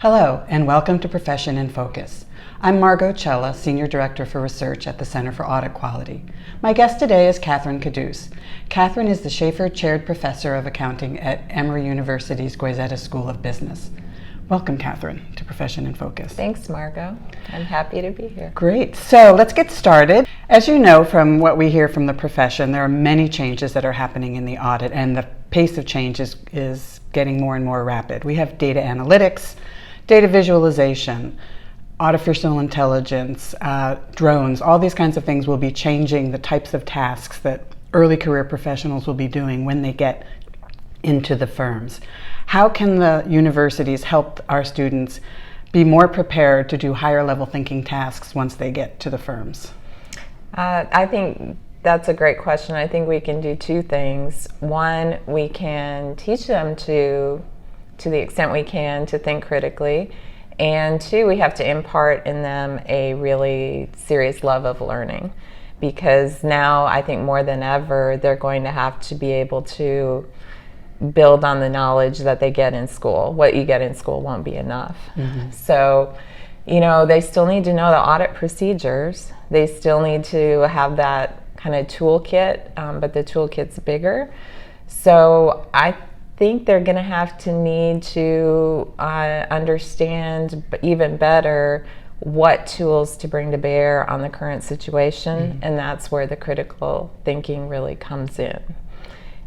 Hello, and welcome to Profession in Focus. I'm Margot, Cella, Senior Director for Research at the Center for Audit Quality. My guest today is Kathryn Kadous. Kathryn is the Schaefer Chaired Professor of Accounting at Emory University's Goizueta School of Business. Welcome, Kathryn, to Profession in Focus. Thanks, Margot. I'm happy to be here. Great. So let's get started. As you know from what we hear from the profession, there are many changes that are happening in the audit, and the pace of change is getting more and more rapid. We have data analytics, data visualization, artificial intelligence, drones, all these kinds of things will be changing the types of tasks that early career professionals will be doing when they get into the firms. How can the universities help our students be more prepared to do higher level thinking tasks once they get to the firms? I think that's a great question. I think we can do two things. One, we can teach them to the extent we can, to think critically. And two, we have to impart in them a really serious love of learning. Because now, I think more than ever, they're going to have to be able to build on the knowledge that they get in school. What you get in school won't be enough. Mm-hmm. So, they still need to know the audit procedures. They still need to have that kind of toolkit, but the toolkit's bigger. So I think they're going to have to need to understand even better what tools to bring to bear on the current situation, mm-hmm. and that's where the critical thinking really comes in.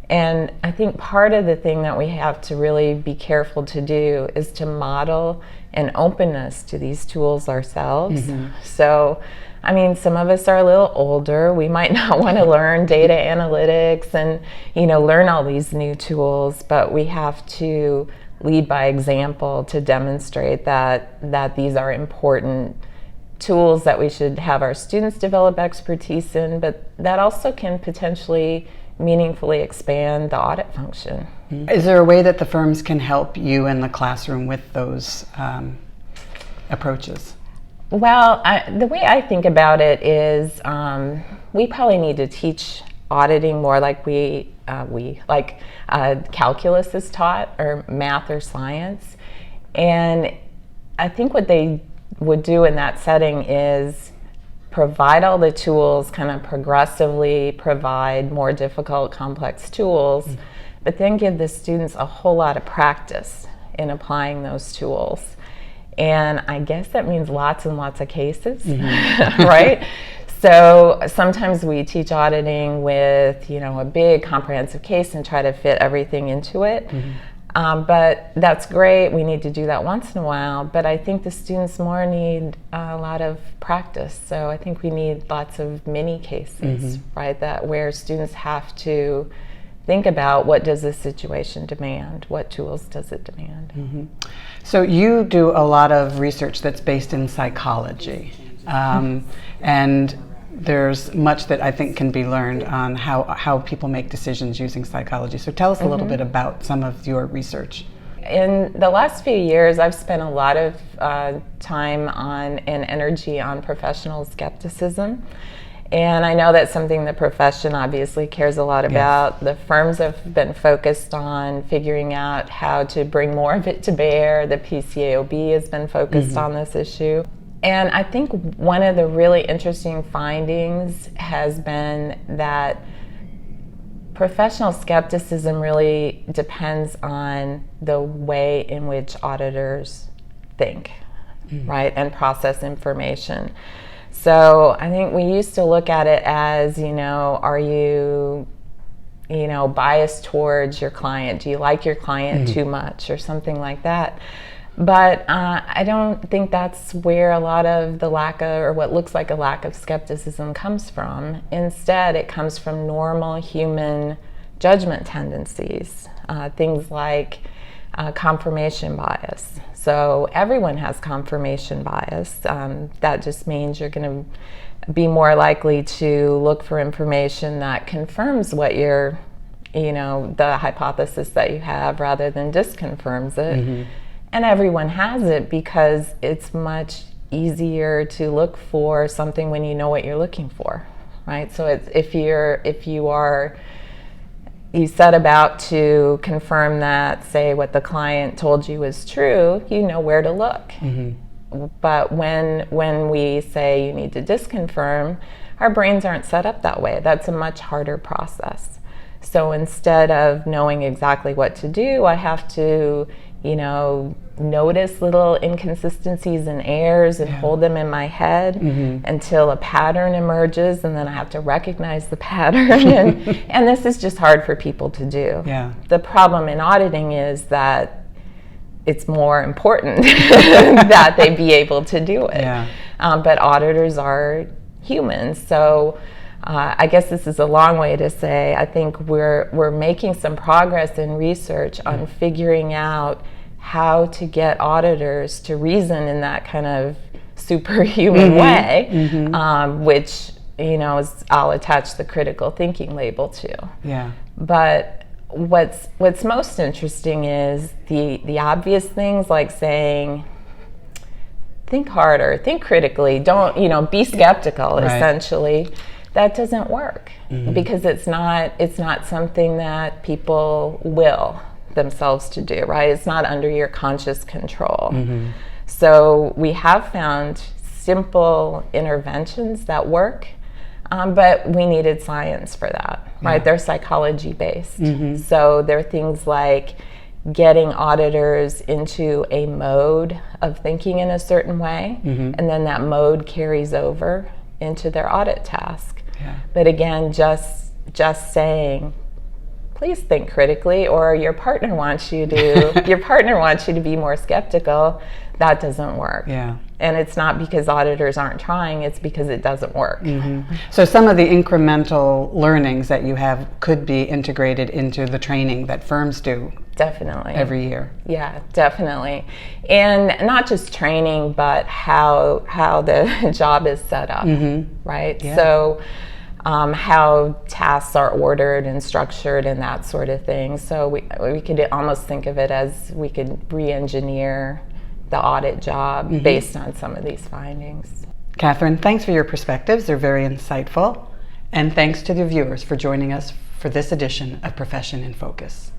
And I think part of the thing that we have to really be careful to do is to model an openness to these tools ourselves. Mm-hmm. So, some of us are a little older. We might not want to learn data analytics and, learn all these new tools, but we have to lead by example to demonstrate that these are important tools that we should have our students develop expertise in, but that also can potentially meaningfully expand the audit function. Is there a way that the firms can help you in the classroom with those approaches? Well, the way I think about it is we probably need to teach auditing more like calculus is taught, or math or science. And I think what they would do in that setting is provide all the tools, kind of progressively provide more difficult, complex tools, mm-hmm. but then give the students a whole lot of practice in applying those tools. And I guess that means lots and lots of cases, mm-hmm. right? So sometimes we teach auditing with, a big comprehensive case and try to fit everything into it. Mm-hmm. But that's great. We need to do that once in a while. But I think the students more need a lot of practice. So I think we need lots of mini cases, mm-hmm. right? Where students have to think about, what does this situation demand? What tools does it demand? Mm-hmm. So you do a lot of research that's based in psychology. And there's much that I think can be learned on how people make decisions using psychology. So tell us a little bit about some of your research. In the last few years, I've spent a lot of time and energy on professional skepticism. And I know that's something the profession obviously cares a lot about. Yes. The firms have been focused on figuring out how to bring more of it to bear. The PCAOB has been focused mm-hmm. on this issue. And I think one of the really interesting findings has been that professional skepticism really depends on the way in which auditors think, mm-hmm. right, and process information. So I think we used to look at it as, are you, biased towards your client? Do you like your client mm-hmm. too much, or something like that? But I don't think that's where a lot of the lack of, or what looks like a lack of skepticism comes from. Instead, it comes from normal human judgment tendencies, things like confirmation bias. So everyone has confirmation bias. That just means you're going to be more likely to look for information that confirms what you're, the hypothesis that you have, rather than disconfirms it. Mm-hmm. And everyone has it because it's much easier to look for something when you know what you're looking for, right? So if you are you set about to confirm that, say, what the client told you is true, you know where to look. But when we say you need to disconfirm, our brains aren't set up that way. That's a much harder process. So instead of knowing exactly what to do, I have to, notice little inconsistencies and errors and hold them in my head until a pattern emerges, and then I have to recognize the pattern. And this is just hard for people to do. Yeah. The problem in auditing is that it's more important that they be able to do it. Yeah. But auditors are humans, so I guess this is a long way to say I think we're making some progress in research on figuring out how to get auditors to reason in that kind of superhuman way, which I'll attach the critical thinking label to. Yeah. But what's most interesting is the obvious things, like saying, think harder, think critically, don't be skeptical. Right. Essentially, that doesn't work because it's not something that people will themselves to do, right? It's not under your conscious control. So we have found simple interventions that work, but we needed science for that, right? They're psychology based. So they're things like getting auditors into a mode of thinking in a certain way, and then that mode carries over into their audit task. But again, just saying, please think critically, or your partner wants you to be more skeptical, that doesn't work. Yeah. And it's not because auditors aren't trying, it's because it doesn't work. So some of the incremental learnings that you have could be integrated into the training that firms do. Definitely. Every year. Yeah, definitely. And not just training, but how the job is set up, right? Yeah. So how tasks are ordered and structured and that sort of thing. So we could almost think of it as we could re-engineer the audit job based on some of these findings. Kathryn, thanks for your perspectives. They're very insightful. And thanks to the viewers for joining us for this edition of Profession in Focus.